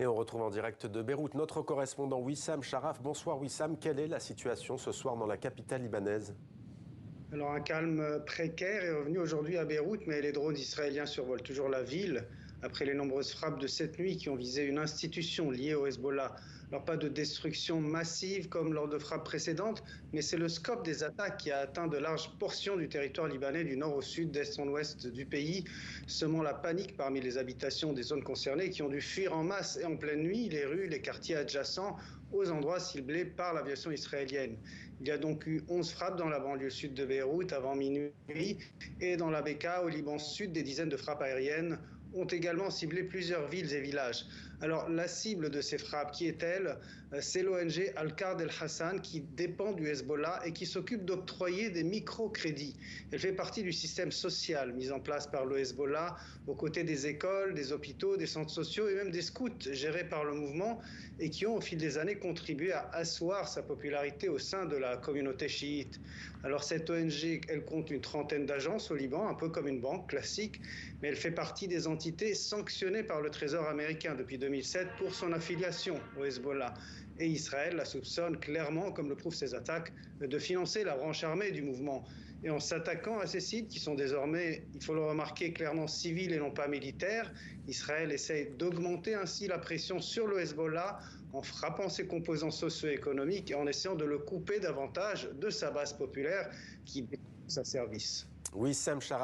Et on retrouve en direct de Beyrouth notre correspondant Wissam Sharaf. Bonsoir Wissam, quelle est la situation ce soir dans la capitale libanaise ? Alors un calme précaire est revenu aujourd'hui à Beyrouth, mais les drones israéliens survolent toujours la ville après les nombreuses frappes de cette nuit qui ont visé une institution liée au Hezbollah. Alors pas de destruction massive comme lors de frappes précédentes, mais c'est le scope des attaques qui a atteint de larges portions du territoire libanais du nord au sud, d'est en ouest du pays, semant la panique parmi les habitations des zones concernées qui ont dû fuir en masse et en pleine nuit les rues, les quartiers adjacents aux endroits ciblés par l'aviation israélienne. Il y a donc eu 11 frappes dans la banlieue sud de Beyrouth avant minuit et dans la Beka au Liban sud, des dizaines de frappes aériennes ont également ciblé plusieurs villes et villages. Alors la cible de ces frappes, qui est-elle ? C'est l'ONG Al-Qard El-Hassan qui dépend du Hezbollah et qui s'occupe d'octroyer des microcrédits. Elle fait partie du système social mis en place par le Hezbollah aux côtés des écoles, des hôpitaux, des centres sociaux et même des scouts gérés par le mouvement et qui ont au fil des années contribué à asseoir sa popularité au sein de la communauté chiite. Alors cette ONG, elle compte une trentaine d'agences au Liban, un peu comme une banque classique, mais elle fait partie des entités sanctionnées par le Trésor américain depuis 2007 pour son affiliation au Hezbollah. Et Israël la soupçonne clairement, comme le prouvent ses attaques, de financer la branche armée du mouvement. Et en s'attaquant à ces sites qui sont désormais, il faut le remarquer, clairement civils et non pas militaires, Israël essaye d'augmenter ainsi la pression sur le Hezbollah en frappant ses composants socio-économiques et en essayant de le couper davantage de sa base populaire qui met à sa service. Wissam Sharaf.